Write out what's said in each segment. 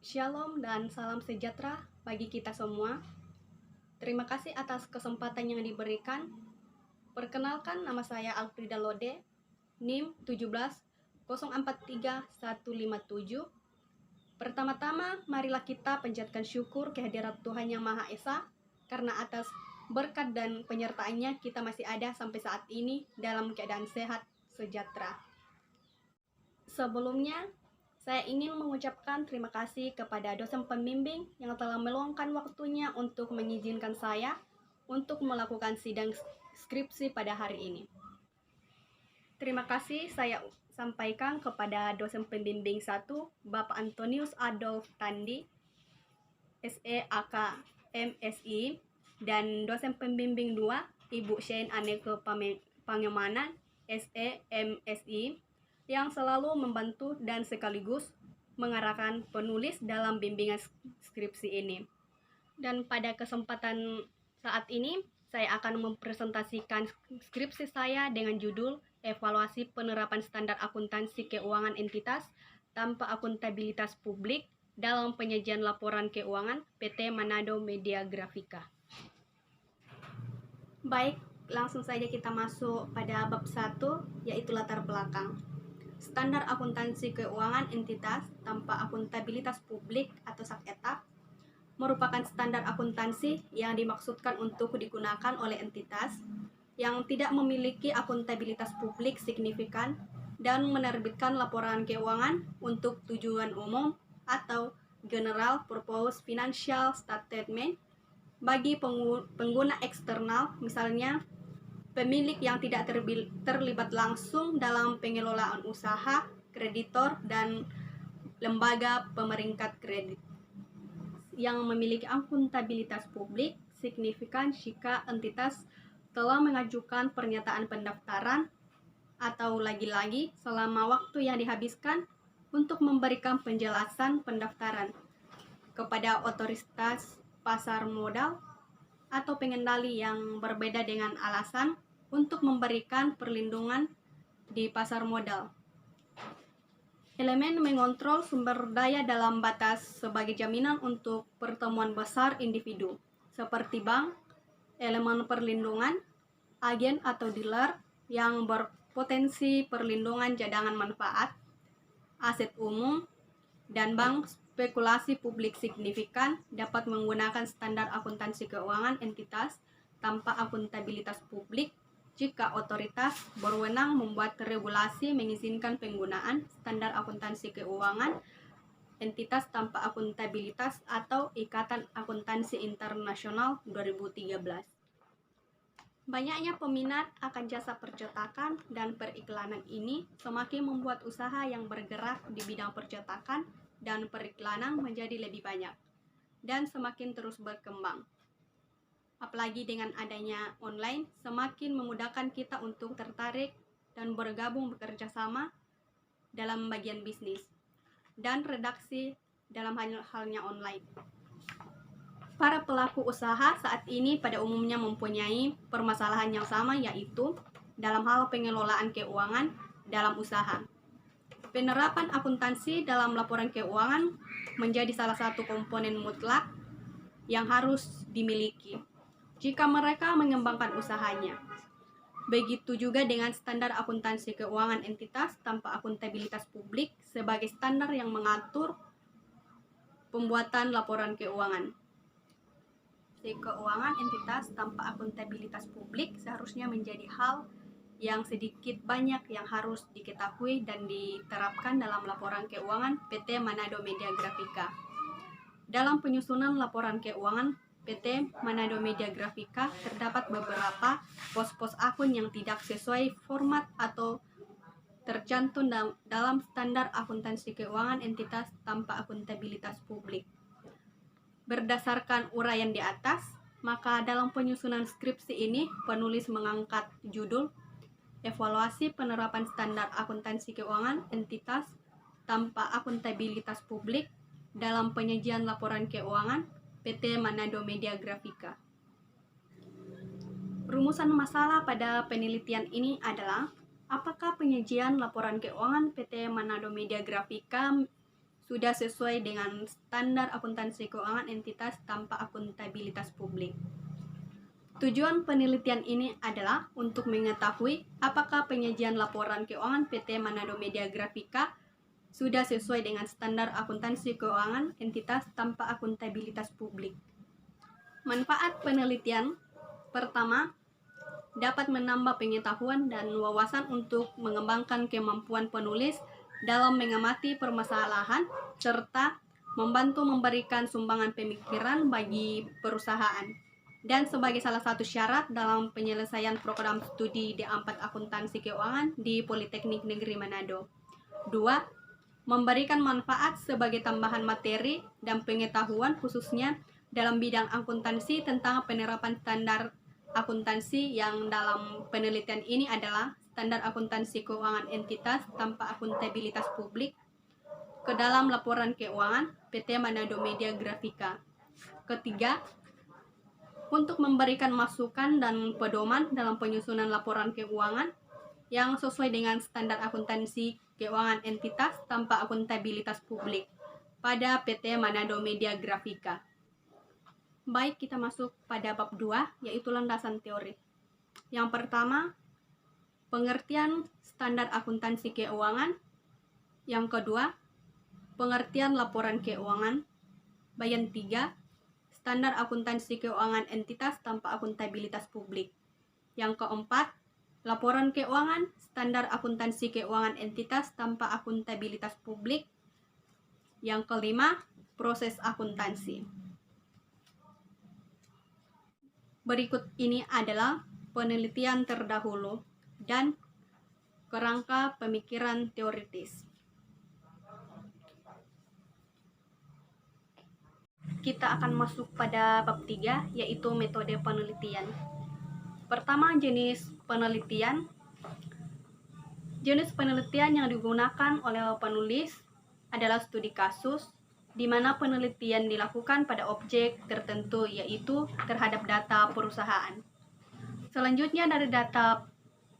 Shalom dan salam sejahtera bagi kita semua. Terima kasih atas kesempatan yang diberikan. Perkenalkan, nama saya Alfrida Lode, NIM 17043-157. Pertama-tama, marilah kita panjatkan syukur kehadirat Tuhan Yang Maha Esa, karena atas berkat dan penyertaannya kita masih ada sampai saat ini dalam keadaan sehat sejahtera. Sebelumnya, saya ingin mengucapkan terima kasih kepada dosen pembimbing yang telah meluangkan waktunya untuk mengizinkan saya untuk melakukan sidang skripsi pada hari ini. Terima kasih saya sampaikan kepada dosen pembimbing 1, Bapak Antonius Adolf Tandi, SE AK MSI, dan dosen pembimbing 2, Ibu Shane Aneke Pangemanan, SE MSI, yang selalu membantu dan sekaligus mengarahkan penulis dalam bimbingan skripsi ini. Dan pada kesempatan saat ini, saya akan mempresentasikan skripsi saya dengan judul Evaluasi Penerapan Standar Akuntansi Keuangan Entitas Tanpa Akuntabilitas Publik dalam Penyajian Laporan Keuangan PT Manado Media Grafika. Baik, langsung saja kita masuk pada bab 1, yaitu latar belakang. Standar akuntansi keuangan entitas tanpa akuntabilitas publik atau SAKETA merupakan standar akuntansi yang dimaksudkan untuk digunakan oleh entitas yang tidak memiliki akuntabilitas publik signifikan dan menerbitkan laporan keuangan untuk tujuan umum atau General Purpose Financial Statement bagi pengguna eksternal, misalnya pemilik yang tidak terlibat langsung dalam pengelolaan usaha, kreditor, dan lembaga pemeringkat kredit. Yang memiliki akuntabilitas publik signifikan jika entitas telah mengajukan pernyataan pendaftaran atau lagi-lagi selama waktu yang dihabiskan untuk memberikan penjelasan pendaftaran kepada otoritas pasar modal atau pengendali yang berbeda dengan alasan untuk memberikan perlindungan di pasar modal. Elemen mengontrol sumber daya dalam batas sebagai jaminan untuk pertemuan besar individu, seperti bank, elemen perlindungan, agen atau dealer yang berpotensi perlindungan cadangan manfaat, aset umum, dan bank spekulasi publik signifikan dapat menggunakan standar akuntansi keuangan entitas tanpa akuntabilitas publik jika otoritas berwenang membuat regulasi mengizinkan penggunaan standar akuntansi keuangan entitas tanpa akuntabilitas atau Ikatan Akuntansi Internasional 2013. Banyaknya peminat akan jasa percetakan dan periklanan ini semakin membuat usaha yang bergerak di bidang percetakan dan periklanan menjadi lebih banyak dan semakin terus berkembang. Apalagi dengan adanya online, semakin memudahkan kita untuk tertarik dan bergabung bekerja sama dalam bagian bisnis dan redaksi dalam halnya online. Para pelaku usaha saat ini pada umumnya mempunyai permasalahan yang sama, yaitu dalam hal pengelolaan keuangan dalam usaha. Penerapan akuntansi dalam laporan keuangan menjadi salah satu komponen mutlak yang harus dimiliki jika mereka mengembangkan usahanya. Begitu juga dengan standar akuntansi keuangan entitas tanpa akuntabilitas publik sebagai standar yang mengatur pembuatan laporan keuangan. Keuangan entitas tanpa akuntabilitas publik seharusnya menjadi hal yang sedikit banyak yang harus diketahui dan diterapkan dalam laporan keuangan PT Manado Media Grafika. Dalam penyusunan laporan keuangan PT Manado Media Grafika terdapat beberapa pos-pos akun yang tidak sesuai format atau tercantum dalam standar akuntansi keuangan entitas tanpa akuntabilitas publik. Berdasarkan uraian di atas, maka dalam penyusunan skripsi ini penulis mengangkat judul Evaluasi Penerapan Standar Akuntansi Keuangan Entitas Tanpa Akuntabilitas Publik dalam Penyajian Laporan Keuangan PT Manado Media Grafika. Rumusan masalah pada penelitian ini adalah apakah penyajian laporan keuangan PT Manado Media Grafika sudah sesuai dengan standar akuntansi keuangan entitas tanpa akuntabilitas publik. Tujuan penelitian ini adalah untuk mengetahui apakah penyajian laporan keuangan PT Manado Media Grafika sudah sesuai dengan standar akuntansi keuangan entitas tanpa akuntabilitas publik. Manfaat penelitian pertama, dapat menambah pengetahuan dan wawasan untuk mengembangkan kemampuan penulis dalam mengamati permasalahan serta membantu memberikan sumbangan pemikiran bagi perusahaan. Dan sebagai salah satu syarat dalam penyelesaian program studi D4 Akuntansi Keuangan di Politeknik Negeri Manado. 2. Memberikan manfaat sebagai tambahan materi dan pengetahuan khususnya dalam bidang akuntansi tentang penerapan standar akuntansi yang dalam penelitian ini adalah standar akuntansi keuangan entitas tanpa akuntabilitas publik ke dalam laporan keuangan PT Manado Media Grafika. Ketiga, untuk memberikan masukan dan pedoman dalam penyusunan laporan keuangan yang sesuai dengan standar akuntansi keuangan entitas tanpa akuntabilitas publik pada PT Manado Media Grafika. Baik, kita masuk pada bab 2, yaitu landasan teori. Yang pertama, pengertian standar akuntansi keuangan. Yang kedua, pengertian laporan keuangan. Bagian 3, standar akuntansi keuangan entitas tanpa akuntabilitas publik. Yang keempat, laporan keuangan, standar akuntansi keuangan entitas tanpa akuntabilitas publik. Yang kelima, proses akuntansi. Berikut ini adalah penelitian terdahulu dan kerangka pemikiran teoritis. Kita akan masuk pada bab 3, yaitu metode penelitian. Pertama, jenis penelitian. Jenis penelitian yang digunakan oleh penulis adalah studi kasus, di mana penelitian dilakukan pada objek tertentu, yaitu terhadap data perusahaan. Selanjutnya, dari data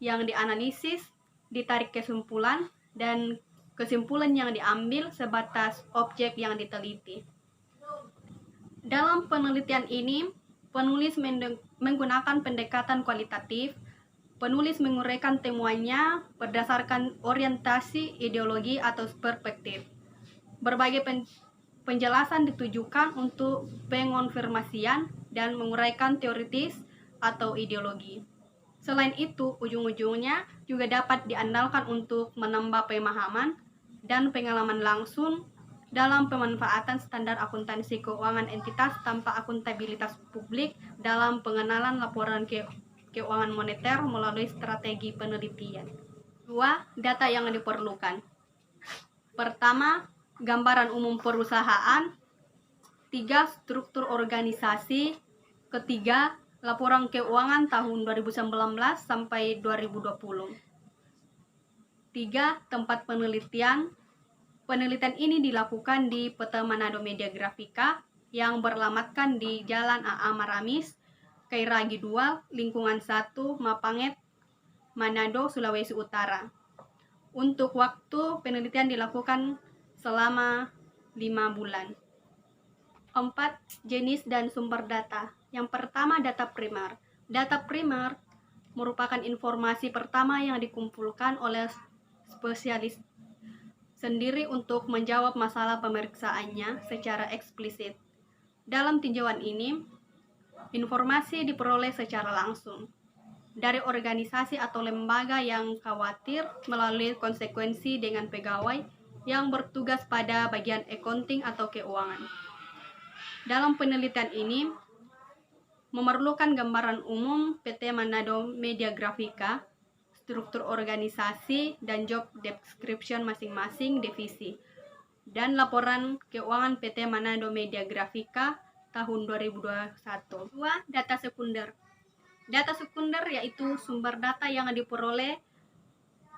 yang dianalisis, ditarik kesimpulan, dan kesimpulan yang diambil sebatas objek yang diteliti. Dalam penelitian ini, penulis menggunakan pendekatan kualitatif. Penulis menguraikan temuannya berdasarkan orientasi, ideologi, atau perspektif. Berbagai penjelasan ditujukan untuk pengonfirmasian dan menguraikan teoritis atau ideologi. Selain itu, ujung-ujungnya juga dapat diandalkan untuk menambah pemahaman dan pengalaman langsung dalam pemanfaatan standar akuntansi keuangan entitas tanpa akuntabilitas publik dalam pengenalan laporan keuangan moneter melalui strategi penelitian. 2. Data yang diperlukan. Pertama, gambaran umum perusahaan. 3. Struktur organisasi. Ketiga, laporan keuangan tahun 2019 sampai 2020. 3. Tempat penelitian. Penelitian ini dilakukan di PT Manado Media Grafika yang beralamatkan di Jalan A.A. Maramis, Kairagi 2, Lingkungan 1, Mapanget, Manado, Sulawesi Utara. Untuk waktu penelitian dilakukan selama 5 bulan. 4. Jenis dan sumber data. Yang pertama, data primer. Data primer merupakan informasi pertama yang dikumpulkan oleh spesialis sendiri untuk menjawab masalah pemeriksaannya secara eksplisit. Dalam tinjauan ini, informasi diperoleh secara langsung dari organisasi atau lembaga yang khawatir melalui konsekuensi dengan pegawai yang bertugas pada bagian accounting atau keuangan. Dalam penelitian ini, memerlukan gambaran umum PT Manado Media Grafika, struktur organisasi, dan job description masing-masing divisi, dan laporan keuangan PT Manado Media Grafika tahun 2021. 2. Data sekunder. Data sekunder yaitu sumber data yang diperoleh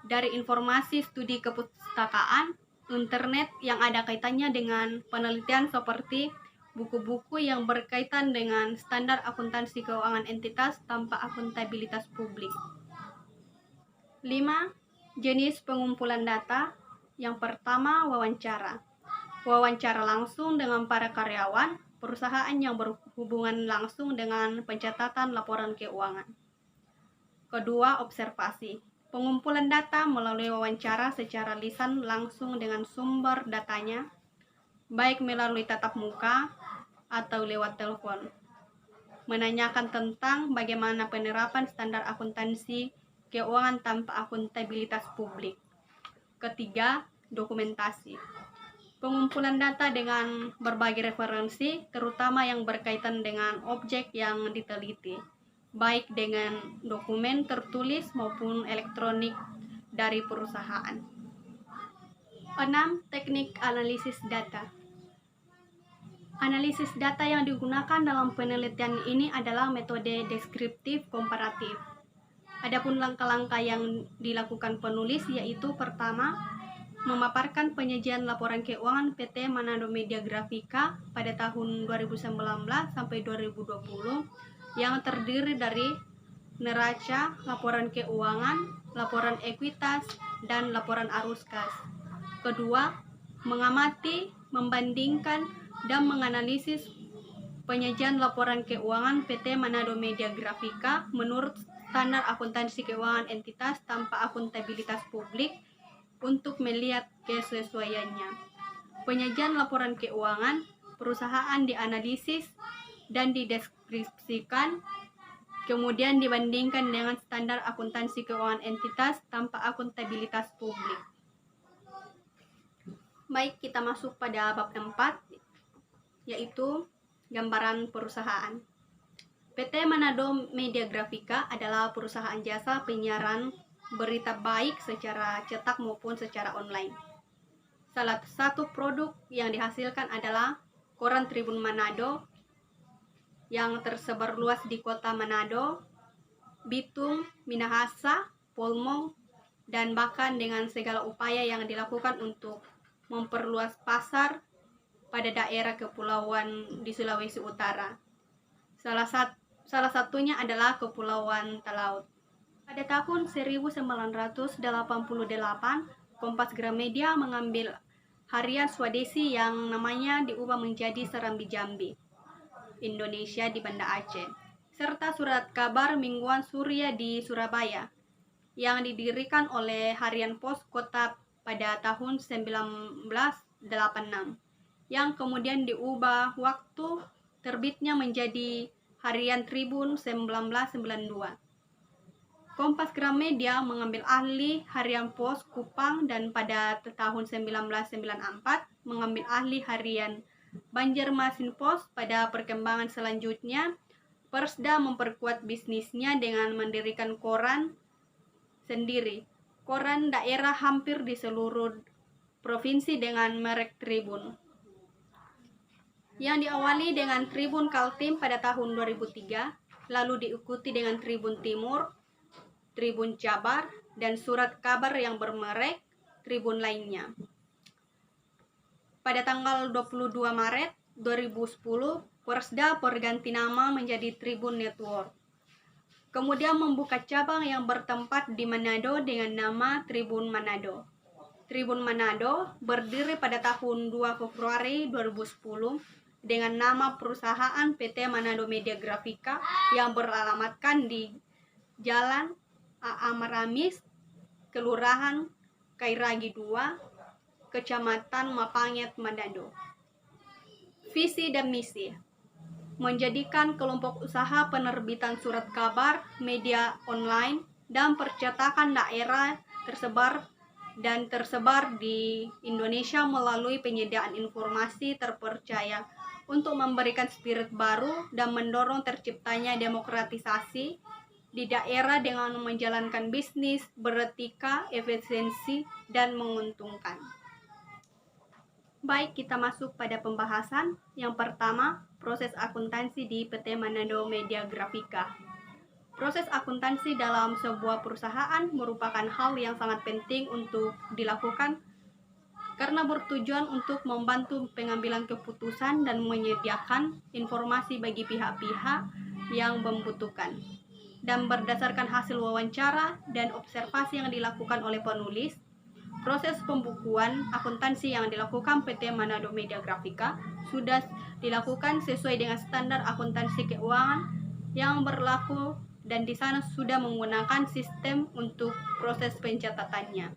dari informasi studi kepustakaan, internet yang ada kaitannya dengan penelitian seperti buku-buku yang berkaitan dengan standar akuntansi keuangan entitas tanpa akuntabilitas publik. 5. Jenis pengumpulan data. Yang pertama, wawancara. wawancara langsung dengan para karyawan, perusahaan yang berhubungan langsung dengan pencatatan laporan keuangan. Kedua, observasi. Pengumpulan data melalui wawancara secara lisan langsung dengan sumber datanya, baik melalui tatap muka atau lewat telepon. Menanyakan tentang bagaimana penerapan standar akuntansi keuangan tanpa akuntabilitas publik. Ketiga, dokumentasi. Pengumpulan data dengan berbagai referensi, terutama yang berkaitan dengan objek yang diteliti, baik dengan dokumen tertulis maupun elektronik dari perusahaan. 6. Teknik analisis data. Analisis data yang digunakan dalam penelitian ini adalah metode deskriptif komparatif. Adapun langkah-langkah yang dilakukan penulis yaitu pertama, memaparkan penyajian laporan keuangan PT Manado Media Grafika pada tahun 2019 sampai 2020 yang terdiri dari neraca, laporan keuangan, laporan ekuitas, dan laporan arus kas. Kedua, mengamati, membandingkan, dan menganalisis penyajian laporan keuangan PT Manado Media Grafika menurut standar akuntansi keuangan entitas tanpa akuntabilitas publik untuk melihat kesesuaiannya. Penyajian laporan keuangan perusahaan dianalisis dan dideskripsikan, kemudian dibandingkan dengan standar akuntansi keuangan entitas tanpa akuntabilitas publik. Baik, kita masuk pada bab 4, yaitu gambaran perusahaan. PT Manado Media Grafika adalah perusahaan jasa penyiaran berita baik secara cetak maupun secara online. Salah satu produk yang dihasilkan adalah koran Tribun Manado yang tersebar luas di kota Manado, Bitung, Minahasa, Polmong, dan bahkan dengan segala upaya yang dilakukan untuk memperluas pasar pada daerah kepulauan di Sulawesi Utara. Salah satunya adalah Kepulauan Talaut. Pada tahun 1988, Kompas Gramedia mengambil harian Swadesi yang namanya diubah menjadi Serambi Jambi, Indonesia di Banda Aceh, serta surat kabar mingguan Surya di Surabaya yang didirikan oleh Harian Pos Kota pada tahun 1986 yang kemudian diubah waktu terbitnya menjadi Harian Tribun 1992. Kompas Gramedia mengambil ahli Harian Pos Kupang dan pada tahun 1994 mengambil ahli Harian Banjarmasin Pos. Pada perkembangan selanjutnya, Persda memperkuat bisnisnya dengan mendirikan koran sendiri, koran daerah hampir di seluruh provinsi dengan merek Tribun, yang diawali dengan Tribun Kaltim pada tahun 2003, lalu diikuti dengan Tribun Timur, Tribun Jabar, dan surat kabar yang bermerek Tribun lainnya. Pada tanggal 22 Maret 2010, Persda berganti nama menjadi Tribun Network. Kemudian membuka cabang yang bertempat di Manado dengan nama Tribun Manado. Tribun Manado berdiri pada tahun 2 Februari 2010 dengan nama perusahaan PT Manado Media Grafika yang beralamatkan di Jalan A.A. Maramis, Kelurahan Kairagi 2, Kecamatan Mapanget, Manado. Visi dan misi: menjadikan kelompok usaha penerbitan surat kabar, media online, dan percetakan daerah tersebar di Indonesia melalui penyediaan informasi terpercaya untuk memberikan spirit baru dan mendorong terciptanya demokratisasi di daerah dengan menjalankan bisnis beretika, efisiensi, dan menguntungkan. Baik, kita masuk pada pembahasan. Yang pertama, proses akuntansi di PT Manado Media Grafika. Proses akuntansi dalam sebuah perusahaan merupakan hal yang sangat penting untuk dilakukan karena bertujuan untuk membantu pengambilan keputusan dan menyediakan informasi bagi pihak-pihak yang membutuhkan. Dan berdasarkan hasil wawancara dan observasi yang dilakukan oleh penulis, proses pembukuan akuntansi yang dilakukan PT Manado Media Grafika sudah dilakukan sesuai dengan standar akuntansi keuangan yang berlaku dan di sana sudah menggunakan sistem untuk proses pencatatannya.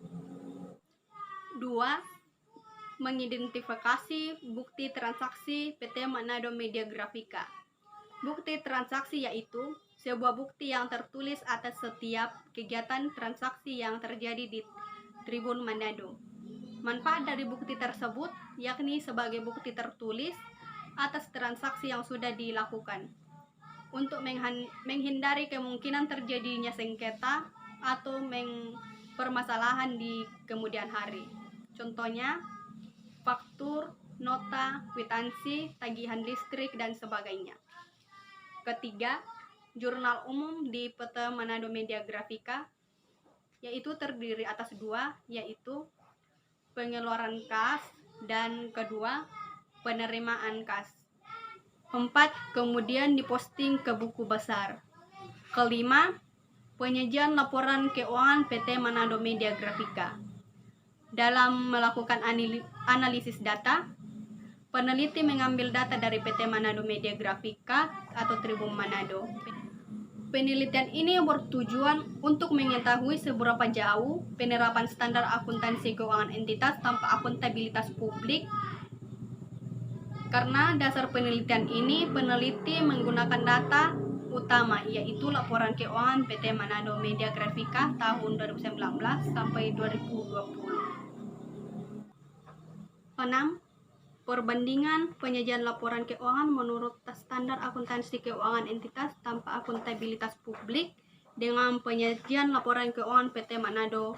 2. Mengidentifikasi bukti transaksi PT Manado Media Grafika. Bukti transaksi yaitu sebuah bukti yang tertulis atas setiap kegiatan transaksi yang terjadi di Tribun Manado. Manfaat dari bukti tersebut yakni sebagai bukti tertulis atas transaksi yang sudah dilakukan untuk menghindari kemungkinan terjadinya sengketa atau permasalahan di kemudian hari. Contohnya faktur, nota, kwitansi, tagihan listrik, dan sebagainya. Ketiga, jurnal umum di PT Manado Media Grafika yaitu terdiri atas 2, yaitu pengeluaran kas dan kedua penerimaan kas. 4. Kemudian diposting ke buku besar. Kelima, penyajian laporan keuangan PT Manado Media Grafika. Dalam melakukan analisis data, peneliti mengambil data dari PT Manado Media Grafika atau Tribun Manado. Penelitian ini bertujuan untuk mengetahui seberapa jauh penerapan standar akuntansi keuangan entitas tanpa akuntabilitas publik. Karena dasar penelitian ini, peneliti menggunakan data utama yaitu laporan keuangan PT Manado Media Grafika tahun 2019 sampai 2020. 6. Perbandingan penyajian laporan keuangan menurut standar akuntansi keuangan entitas tanpa akuntabilitas publik dengan penyajian laporan keuangan PT Manado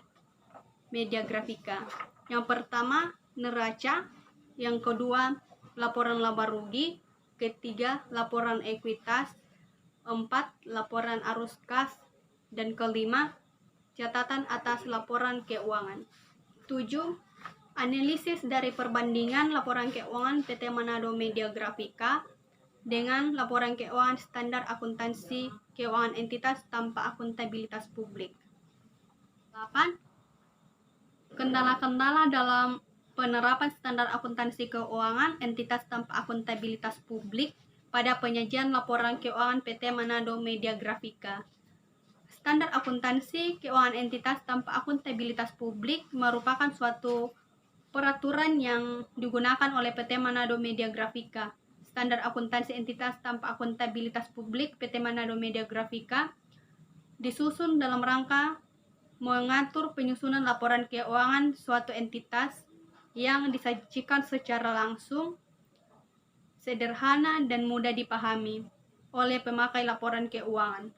Media Grafika. Yang pertama, neraca. Yang kedua, laporan laba rugi. Ketiga, laporan ekuitas. 4. Laporan arus kas. Dan kelima, catatan atas laporan keuangan. 7. Analisis dari perbandingan laporan keuangan PT Manado Media Grafika dengan laporan keuangan standar akuntansi keuangan entitas tanpa akuntabilitas publik. 8. Kendala-kendala dalam penerapan standar akuntansi keuangan entitas tanpa akuntabilitas publik pada penyajian laporan keuangan PT Manado Media Grafika. Standar akuntansi keuangan entitas tanpa akuntabilitas publik merupakan suatu peraturan yang digunakan oleh PT Manado Media Grafika. Standar akuntansi entitas tanpa akuntabilitas publik PT Manado Media Grafika disusun dalam rangka mengatur penyusunan laporan keuangan suatu entitas yang disajikan secara langsung, sederhana, dan mudah dipahami oleh pemakai laporan keuangan.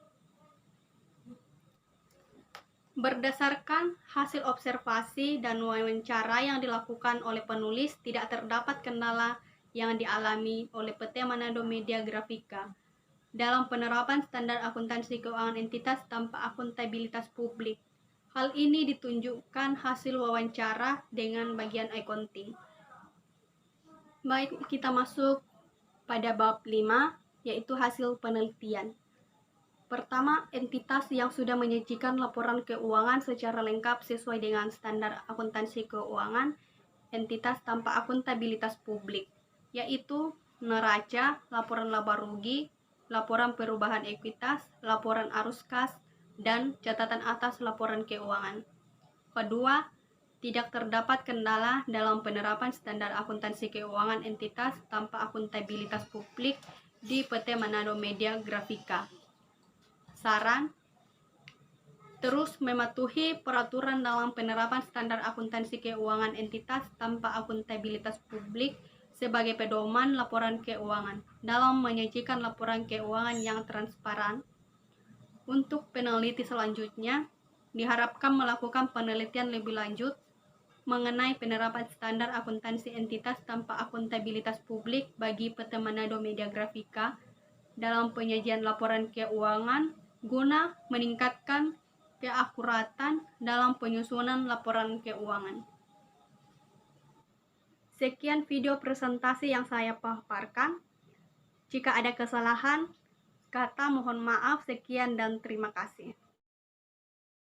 Berdasarkan hasil observasi dan wawancara yang dilakukan oleh penulis, tidak terdapat kendala yang dialami oleh PT Manado Media Grafika dalam penerapan standar akuntansi keuangan entitas tanpa akuntabilitas publik. Hal ini ditunjukkan hasil wawancara dengan bagian accounting. Baik, kita masuk pada bab 5, yaitu hasil penelitian. Pertama, entitas yang sudah menyajikan laporan keuangan secara lengkap sesuai dengan standar akuntansi keuangan entitas tanpa akuntabilitas publik, yaitu neraca, laporan laba rugi, laporan perubahan ekuitas, laporan arus kas, dan catatan atas laporan keuangan. Kedua, tidak terdapat kendala dalam penerapan standar akuntansi keuangan entitas tanpa akuntabilitas publik di PT Manado Media Grafika. Saran, terus mematuhi peraturan dalam penerapan standar akuntansi keuangan entitas tanpa akuntabilitas publik sebagai pedoman laporan keuangan dalam menyajikan laporan keuangan yang transparan. Untuk peneliti selanjutnya, diharapkan melakukan penelitian lebih lanjut mengenai penerapan standar akuntansi entitas tanpa akuntabilitas publik bagi PT Manado Media Grafika dalam penyajian laporan keuangan guna meningkatkan keakuratan dalam penyusunan laporan keuangan. Sekian video presentasi yang saya paparkan. Jika ada kesalahan kata, mohon maaf. Sekian dan terima kasih.